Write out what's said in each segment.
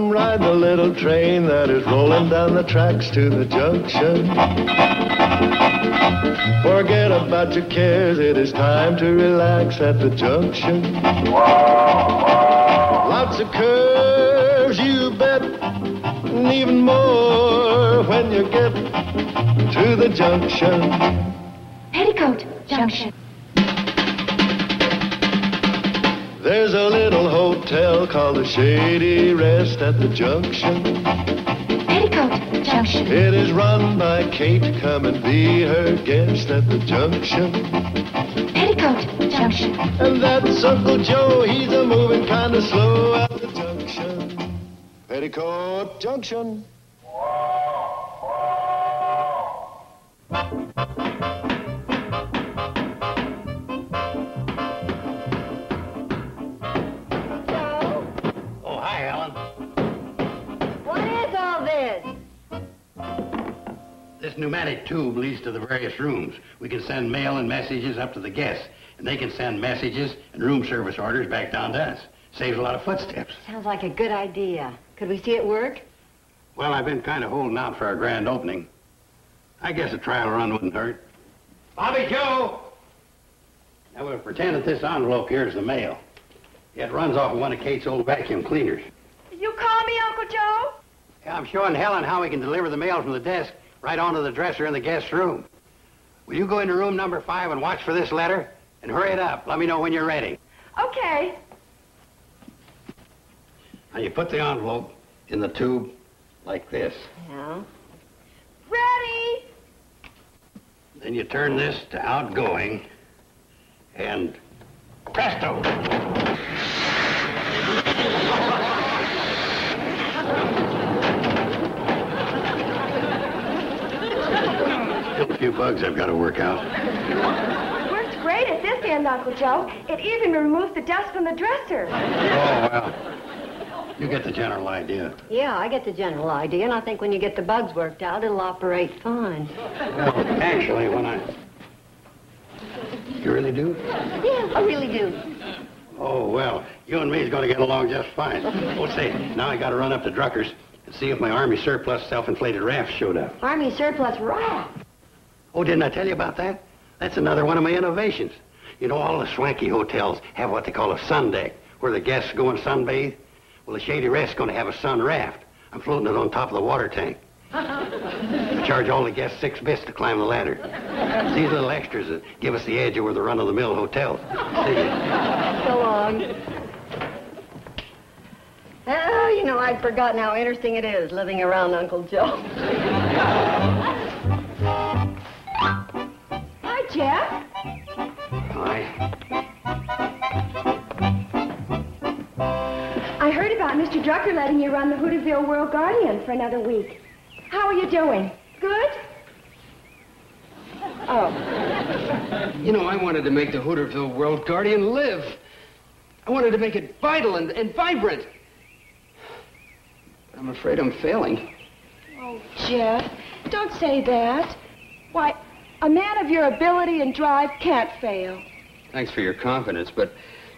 Come ride the little train that is rolling down the tracks to the junction. Forget about your cares, it is time to relax at the junction. Lots of curves, you bet, and even more when you get to the junction. Petticoat Junction. There's a little hotel called the Shady Rest at the junction. Petticoat Junction. It is run by Kate. Come and be her guest at the junction. Petticoat Junction. And that's Uncle Joe. He's a moving kind of slow at the junction. Petticoat Junction. This pneumatic tube leads to the various rooms. We can send mail and messages up to the guests, and they can send messages and room service orders back down to us. Saves a lot of footsteps. Sounds like a good idea. Could we see it work? Well, I've been kind of holding out for our grand opening. I guess a trial run wouldn't hurt. Bobby Joe! Now we'll pretend that this envelope here is the mail. It runs off of one of Kate's old vacuum cleaners. You call me Uncle Joe? Yeah, I'm showing Helen how we can deliver the mail from the desk right onto the dresser in the guest room. Will you go into room number 5 and watch for this letter? And hurry it up. Let me know when you're ready. Okay. Now you put the envelope in the tube like this. Yeah. Ready? Then you turn this to outgoing and presto! Still a few bugs I've got to work out. Works great at this end, Uncle Joe. It even removes the dust from the dresser. Oh, well. You get the general idea. Yeah, I get the general idea, and I think when you get the bugs worked out, it'll operate fine. Well, actually, when I... You really do? Yeah, I really do. Oh, well, you and me's going to get along just fine. Oh, say, now I got to run up to Drucker's and see if my Army surplus self-inflated raft showed up. Army surplus raft? Oh, didn't I tell you about that? That's another one of my innovations. You know, all the swanky hotels have what they call a sun deck, where the guests go and sunbathe. Well, the Shady Rest's going to have a sun raft. I'm floating it on top of the water tank. I charge all the guests 6 bits to climb the ladder. It's these little extras that give us the edge over the run-of-the-mill hotels. See you. So long. Oh, you know, I'd forgotten how interesting it is living around Uncle Joe. Hi, Jeff. Hi. I heard about Mr. Drucker letting you run the Hooterville World Guardian for another week. How are you doing? Good? Oh. You know, I wanted to make the Hooterville World Guardian live. I wanted to make it vital and vibrant. But I'm afraid I'm failing. Oh, Jeff, don't say that. Why, a man of your ability and drive can't fail. Thanks for your confidence, but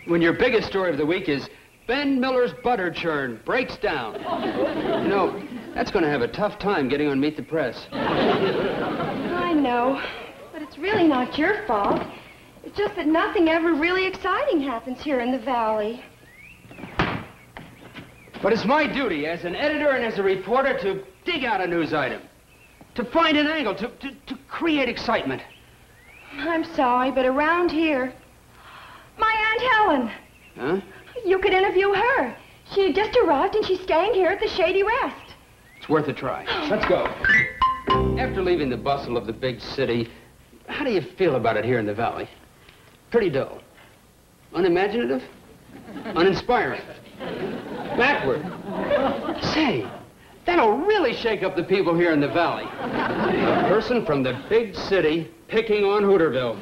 when your biggest story of the week is Ben Miller's butter churn breaks down, you know, that's going to have a tough time getting on Meet the Press. I know, but it's really not your fault. It's just that nothing ever really exciting happens here in the valley. But it's my duty as an editor and as a reporter to dig out a news item, to find an angle, to create excitement. I'm sorry, but around here, my Aunt Helen. Huh? You could interview her. She just arrived and she's staying here at the Shady Rest. It's worth a try. Let's go. After leaving the bustle of the big city, how do you feel about it here in the valley? Pretty dull. Unimaginative? Uninspiring? Backward? Say, that'll really shake up the people here in the valley. A person from the big city picking on Hooterville.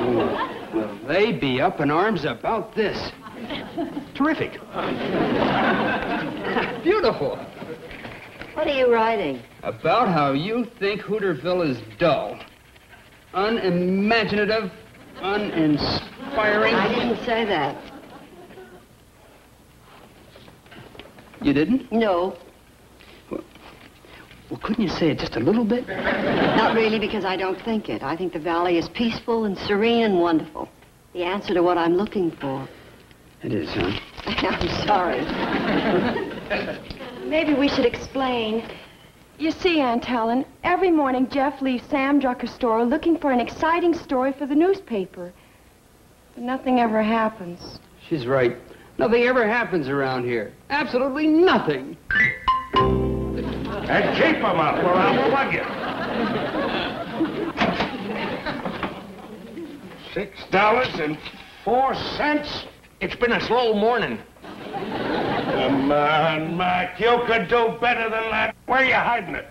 Ooh, will they be up in arms about this? Terrific. Beautiful. What are you writing? About how you think Hooterville is dull, unimaginative, uninspiring. I didn't say that. You didn't? No. Well, couldn't you say it just a little bit? Not really, because I don't think it. I think the valley is peaceful and serene and wonderful. The answer to what I'm looking for. It is, huh? I'm sorry. Maybe we should explain. You see, Aunt Helen, every morning Jeff leaves Sam Drucker's store looking for an exciting story for the newspaper. But nothing ever happens. She's right. Nothing ever happens around here. Absolutely nothing. And keep them up or I'll plug you. $6.04? It's been a slow morning. Come on, Mac. You could do better than that. Where are you hiding it?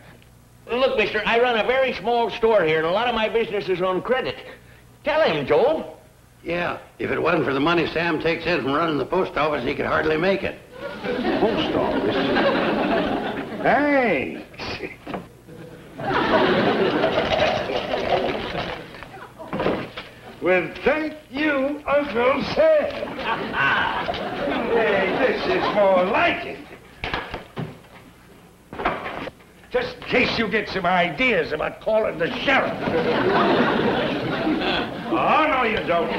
Look, mister, I run a very small store here, and a lot of my business is on credit. Tell him, Joe. Yeah, if it wasn't for the money Sam takes in from running the post office, he could hardly make it. Post office? Thanks. Well, thank you, Uncle Sam. Hey, this is more like it. Just in case you get some ideas about calling the sheriff. Oh, no, you don't.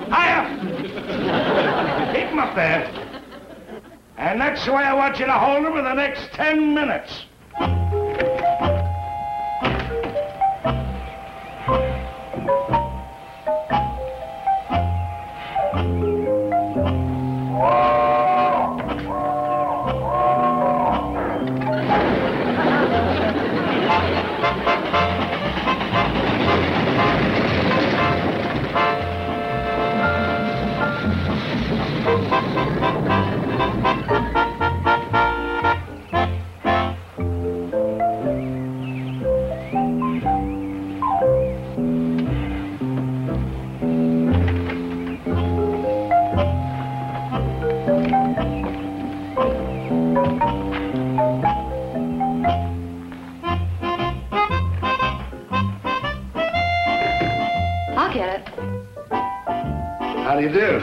Higher! Keep him up there. And that's the way I want you to hold him for the next 10 minutes. I'll get it. How do you do?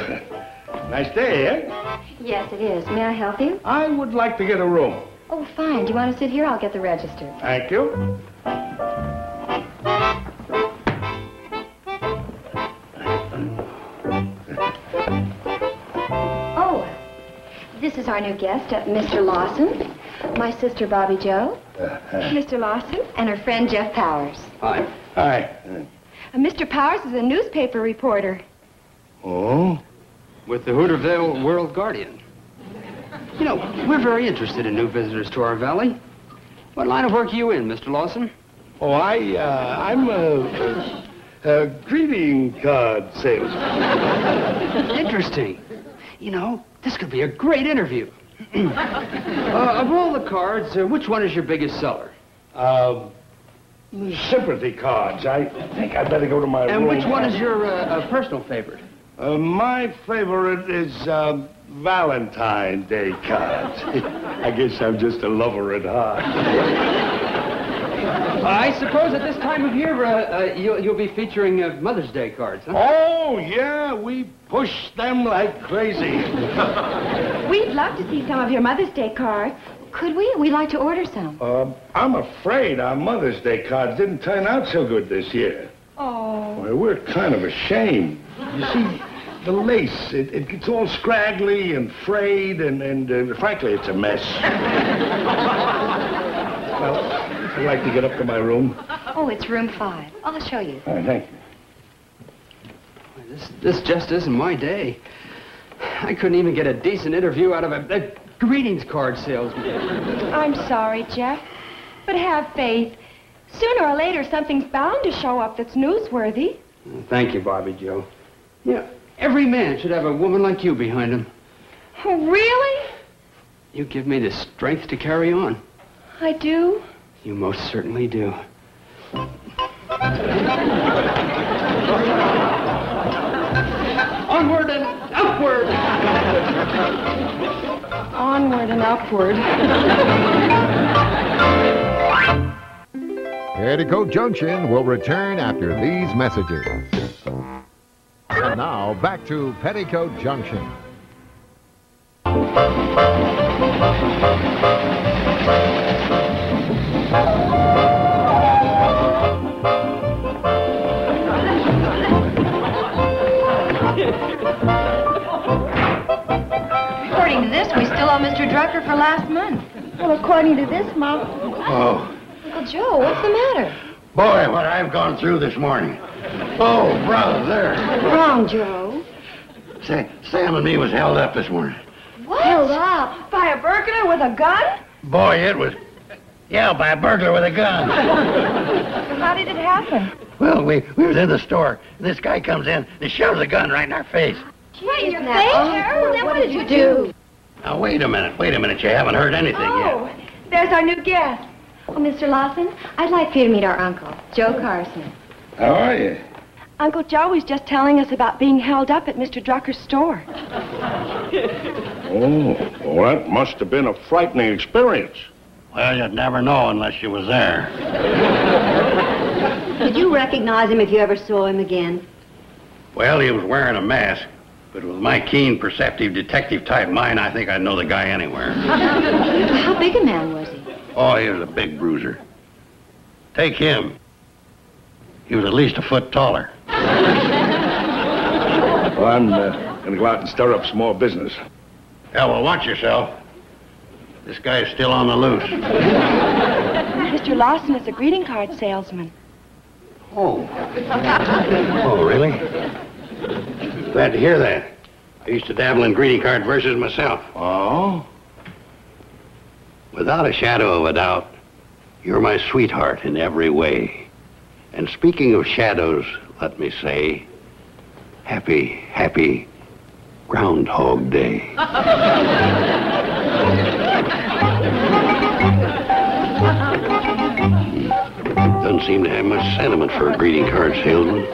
Nice day, eh? Yes, it is. May I help you? I would like to get a room. Oh, fine. Do you want to sit here? I'll get the register. Thank you. Oh, this is our new guest, Mr. Lawson, my sister Bobby Joe, Mr. Lawson? and her friend Jeff Powers. Hi. Hi. Mr. Powers is a newspaper reporter. Oh? With the Hooterville World Guardian. You know, we're very interested in new visitors to our valley. What line of work are you in, Mr. Lawson? Oh, I'm a greeting card salesman. Interesting. You know, this could be a great interview. Of all the cards, which one is your biggest seller? Sympathy cards. I think I'd better go to my room. And which one is your personal favorite? My favorite is Valentine's Day cards. I guess I'm just a lover at heart. I suppose at this time of year, you'll be featuring Mother's Day cards, huh? Oh, yeah, we push them like crazy. We'd love to see some of your Mother's Day cards. Could we? We'd like to order some. I'm afraid our Mother's Day cards didn't turn out so good this year. Oh. Well, we're kind of ashamed. You see, the lace, it gets all scraggly and frayed, and frankly, it's a mess. Well, I'd like to get up to my room. Oh, it's room 5. I'll show you. All right, thank you. This just isn't my day. I couldn't even get a decent interview out of a greetings card salesman. I'm sorry, Jeff, but have faith. Sooner or later, something's bound to show up that's newsworthy. Thank you, Bobby Joe. Yeah, every man should have a woman like you behind him. Oh, really? You give me the strength to carry on. I do. You most certainly do. Onward and upward! Onward and upward. Petticoat Junction will return after these messages. And now, back to Petticoat Junction. According to this, we still owe Mr. Drucker for last month. Well, according to this, Mom. Oh, Uncle Joe, what's the matter? boy, what I've gone through this morning. Oh, brother. What's wrong, Joe? Say, Sam and me was held up this morning. What? Held up? By a burglar with a gun? Boy, it was... Yeah, by a burglar with a gun. How did it happen? Well, we was in the store, and this guy comes in and shoves a gun right in our face. Right in your face? Well, then what did you do? Now, wait a minute. You haven't heard anything Oh, yet. there's our new guest. Oh, Mr. Lawson, I'd like for you to meet our uncle, Joe Carson. How are you? Uncle Joe was just telling us about being held up at Mr. Drucker's store. Oh, well, that must have been a frightening experience. Well, you'd never know unless you was there. Did you recognize him if you ever saw him again? Well, he was wearing a mask, but with my keen, perceptive, detective-type mind, I think I'd know the guy anywhere. How big a man was he? Oh, he was a big bruiser. Take him. He was at least a foot taller. Well, I'm going to go out and stir up some more business. Yeah, well, watch yourself. This guy is still on the loose. Mr. Lawson is a greeting card salesman. Oh. Oh, really? Glad to hear that. I used to dabble in greeting card verses myself. Oh? Without a shadow of a doubt, you're my sweetheart in every way. And speaking of shadows, let me say, happy, happy Groundhog Day. Doesn't seem to have much sentiment for a greeting card salesman.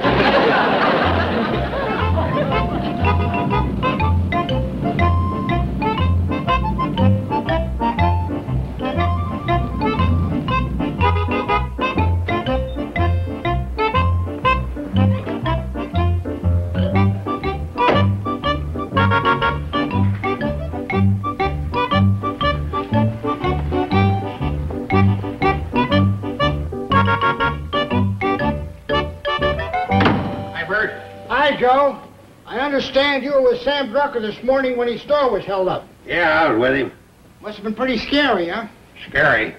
Joe. I understand you were with Sam Drucker this morning when his store was held up. Yeah, I was with him. Must have been pretty scary, huh? Scary.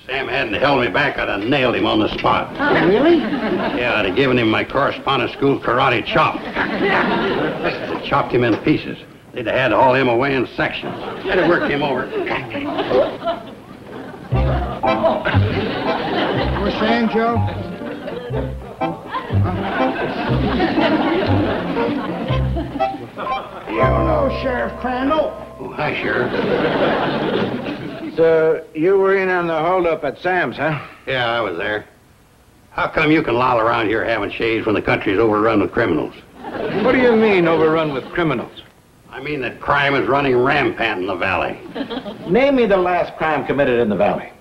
Sam hadn't held me back, I'd have nailed him on the spot. Oh, really? Yeah, I'd have given him my correspondence school karate chop. I'd have chopped him in pieces. They'd have had to haul him away in sections. I'd have worked him over. You were saying, Joe? Hello, Sheriff Crandall. Oh, hi, Sheriff. So, you were in on the holdup at Sam's, huh? Yeah, I was there. How come you can loll around here having shades when the country's overrun with criminals? What do you mean, overrun with criminals? I mean that crime is running rampant in the valley. Name me the last crime committed in the valley.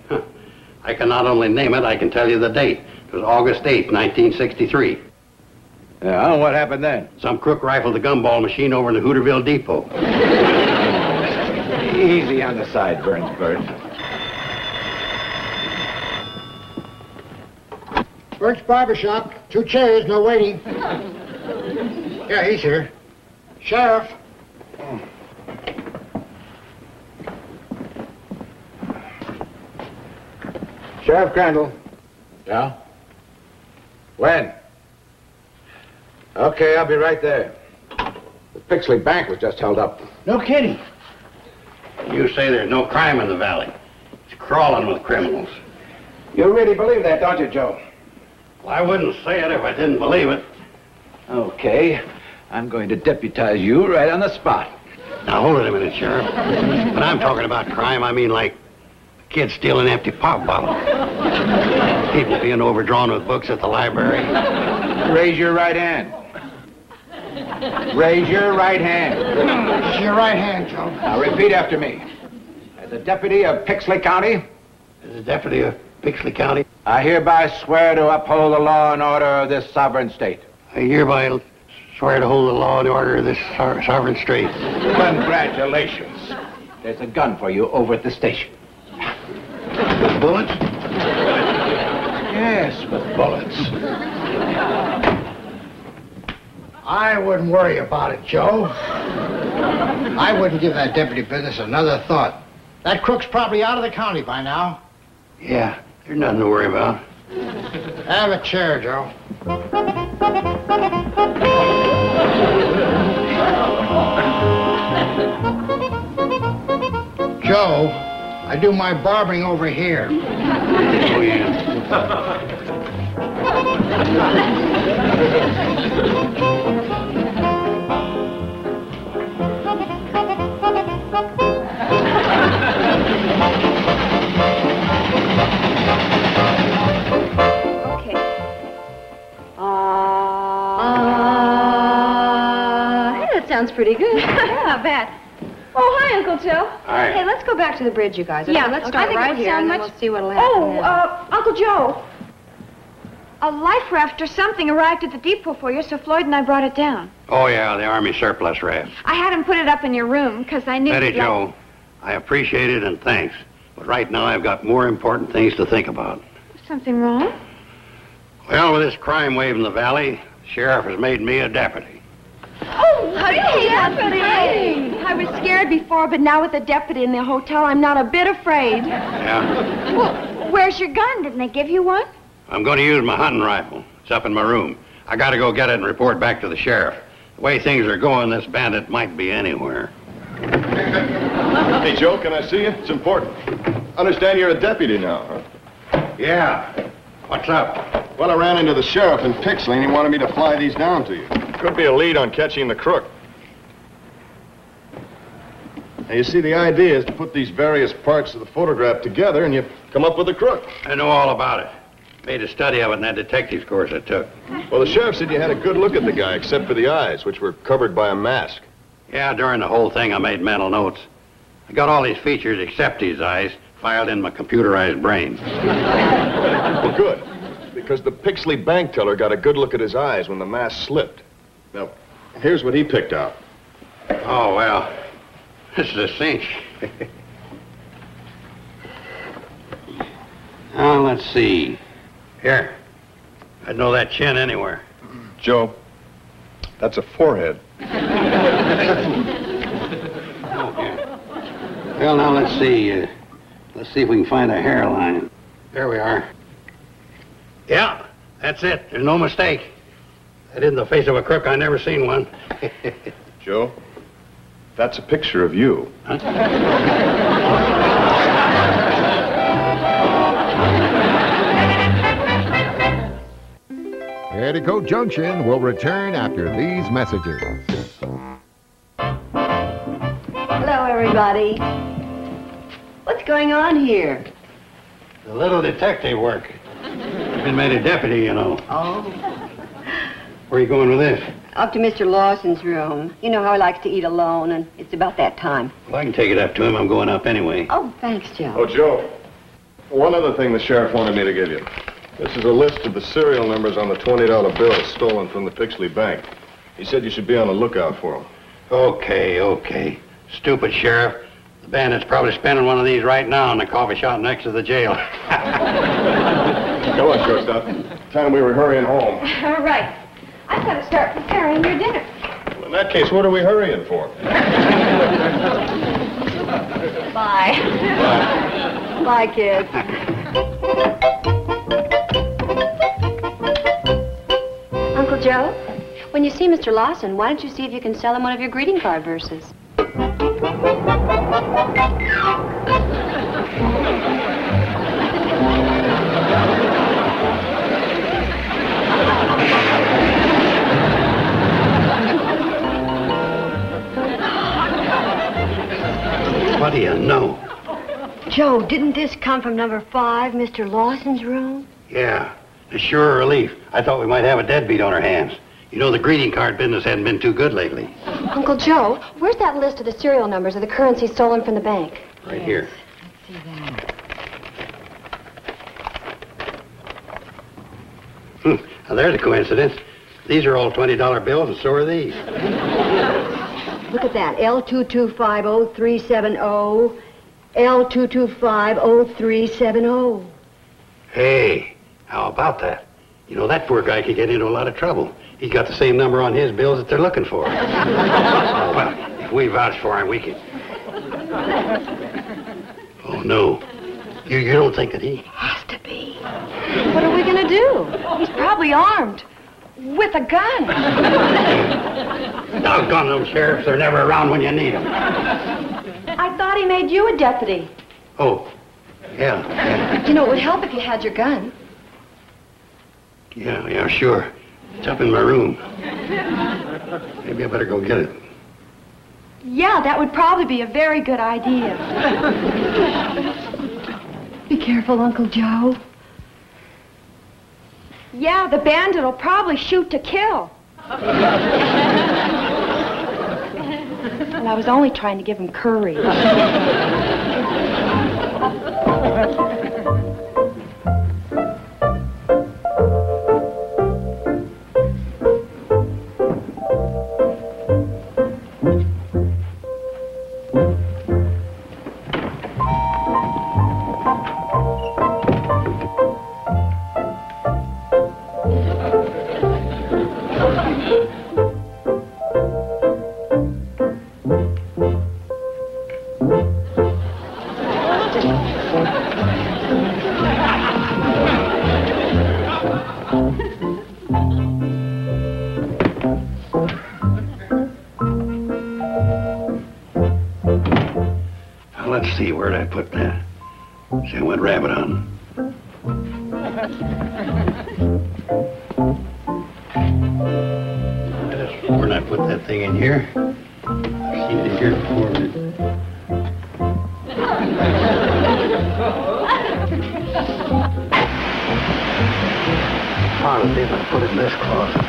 I can not only name it, I can tell you the date. It was August 8th, 1963. Yeah, what happened then? Some crook rifled the gumball machine over in the Hooterville Depot. Easy on the side, Burnsford. Burt's Barbershop. 2 chairs, no waiting. Yeah, he's here. Sheriff. Sheriff Crandall. Yeah? When? Okay, I'll be right there. The Pixley Bank was just held up. No kidding. You say there's no crime in the valley. It's crawling with criminals. You really believe that, don't you, Joe? Well, I wouldn't say it if I didn't believe it. Okay. I'm going to deputize you right on the spot. Now, hold it a minute, Sheriff. When I'm talking about crime, I mean like kids stealing empty pop bottles. People being overdrawn with books at the library. Raise your right hand. Raise your right hand. This is your right hand, Joe. Now repeat after me. As a deputy of Pixley County. As a deputy of Pixley County. I hereby swear to uphold the law and order of this sovereign state. I hereby swear to hold the law and order of this sovereign state. Congratulations. There's a gun for you over at the station. With bullets? Yes, with bullets. I wouldn't worry about it, Joe. I wouldn't give that deputy business another thought. That crook's probably out of the county by now. Yeah, there's nothing to worry about. Have a chair, Joe. Joe, I do my barbering over here. Oh, yeah. Okay. Hey, that sounds pretty good. Yeah, not bad. Oh, hi, Uncle Joe. Hi. Hey, let's go back to the bridge, you guys. Okay? Yeah, let's I start think it right would here, sound and then much- we'll see what'll happen. Oh, Uncle Joe. A life raft or something arrived at the depot for you, so Floyd and I brought it down. Oh, yeah, the Army surplus raft. I had him put it up in your room, because I knew... Betty you'd like- Joe, I appreciate it and thanks. But right now I've got more important things to think about. Something wrong? Well, with this crime wave in the valley, the sheriff has made me a deputy. Oh, hey, deputy! I was scared before, but now with the deputy in the hotel, I'm not a bit afraid. Yeah? Well, where's your gun? Didn't they give you one? I'm going to use my hunting rifle. It's up in my room. I got to go get it and report back to the sheriff. The way things are going, this bandit might be anywhere. Hey, Joe, can I see you? It's important. Understand you're a deputy now, huh? Yeah. What's up? Well, I ran into the sheriff in Pixley, and he wanted me to fly these down to you. Could be a lead on catching the crook. Now, you see, the idea is to put these various parts of the photograph together, and you come up with a crook. I know all about it. Made a study of it in that detective's course I took. Well, the sheriff said you had a good look at the guy, except for the eyes, which were covered by a mask. Yeah, during the whole thing, I made mental notes. I got all these features except his eyes filed in my computerized brain. Well, good. Because the Pixley bank teller got a good look at his eyes when the mask slipped. Now, here's what he picked out. Oh, well, this is a cinch. Now, let's see. Here. I'd know that chin anywhere. Joe, that's a forehead. Oh, yeah. Well, now, let's see. Let's see if we can find a hairline. There we are. Yeah, that's it. There's no mistake. That isn't the face of a crook. I never seen one. Joe, that's a picture of you. Huh? Petticoat Junction will return after these messages. Hello, everybody. What's going on here? A little detective work. Been made a deputy, you know. Oh. Where are you going with this? Up to Mr. Lawson's room. You know how he likes to eat alone, and it's about that time. Well, I can take it up to him. I'm going up anyway. Oh, thanks, Joe. Oh, Joe, one other thing the sheriff wanted me to give you. This is a list of the serial numbers on the $20 bills stolen from the Pixley Bank. He said you should be on the lookout for them. Okay. Stupid sheriff. The bandit's probably spending one of these right now in the coffee shop next to the jail. Come on, shortstop. Time we were hurrying home. All right. I've got to start preparing your dinner. Well, in that case, what are we hurrying for? Bye. Bye, kids. Uncle Joe, when you see Mr. Lawson, why don't you see if you can sell him one of your greeting card verses? What do you know? Joe, didn't this come from number 5, Mr. Lawson's room? Yeah, a sure relief. I thought we might have a deadbeat on our hands. You know, the greeting card business hadn't been too good lately. Uncle Joe, where's that list of the serial numbers of the currency stolen from the bank? Right here. Let's see that. Now, there's a coincidence. These are all $20 bills, and so are these. Look at that. L2250370. L2250370. Hey, how about that? You know, that poor guy could get into a lot of trouble. He's got the same number on his bills that they're looking for. Well, if we vouch for him, we can... Oh, no. You don't think that he... Has to be. What are we going to do? He's probably armed. With a gun. Doggone them sheriffs. They're never around when you need them. I thought he made you a deputy. Oh, yeah. You know, it would help if you had your gun. Yeah, sure. It's up in my room. Maybe I better go get it. Yeah, that would probably be a very good idea. Be careful, Uncle Joe. Yeah, the bandit will probably shoot to kill. Well, I was only trying to give him courage. Let's see, where'd I put that? See, I went rabbit hunting. Where'd I put that thing in here? I've seen it here before. I'll see if I put it in this closet.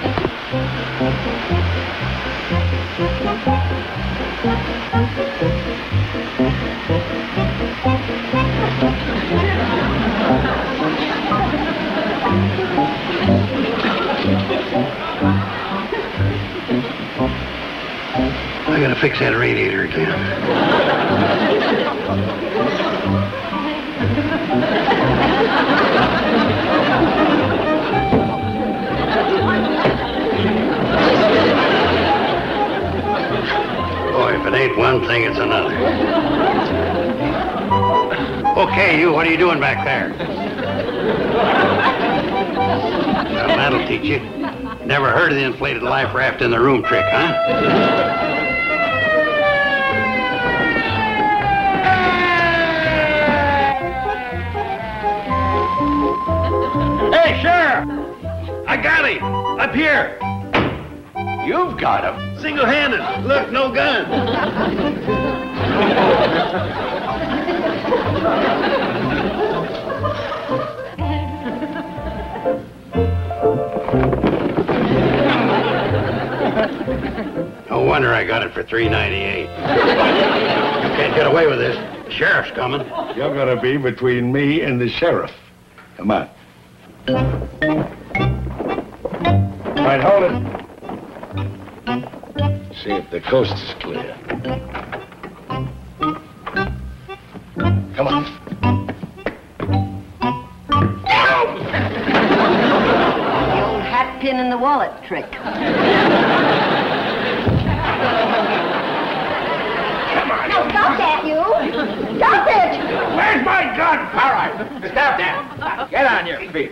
I gotta fix that radiator again. Boy, if it ain't one thing, it's another. Okay, you, what are you doing back there? Well, that'll teach you. Never heard of the inflated life raft in the room trick, huh? Hey, Sheriff! I got him! Up here! You've got him. Single-handed. Look, no gun. No wonder I got it for $3.98. You can't get away with this. The sheriff's coming. You're gonna be between me and the sheriff. Come on. All right, hold it. See if the coast is clear. Come on. The old hat pin in the wallet trick. Come on. Now stop that, you! Stop it! Where's my gun? All right, stop that. Get on your feet.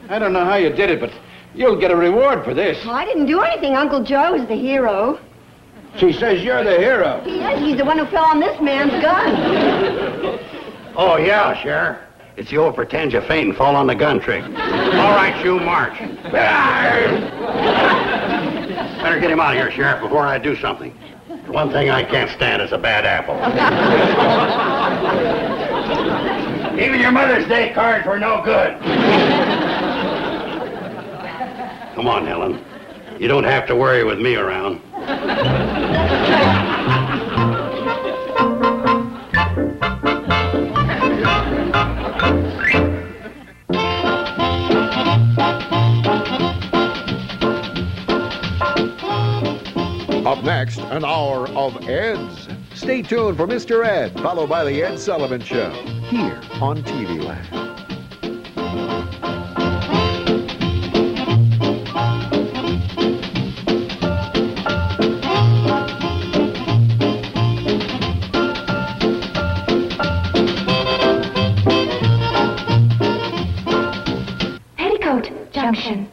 I don't know how you did it, but you'll get a reward for this. Well, I didn't do anything. Uncle Joe's the hero. She says you're the hero. He is. He's the one who fell on this man's gun. Oh, yeah, Sheriff. It's the old pretend you faint and fall on the gun trick. All right, you march. Better get him out of here, Sheriff, before I do something. The one thing I can't stand is a bad apple. Even your Mother's Day cards were no good. Come on, Helen. You don't have to worry with me around. Up next, an hour of Eds. Stay tuned for Mr. Ed, followed by the Ed Sullivan Show, here on TV Land. Petticoat, Junction.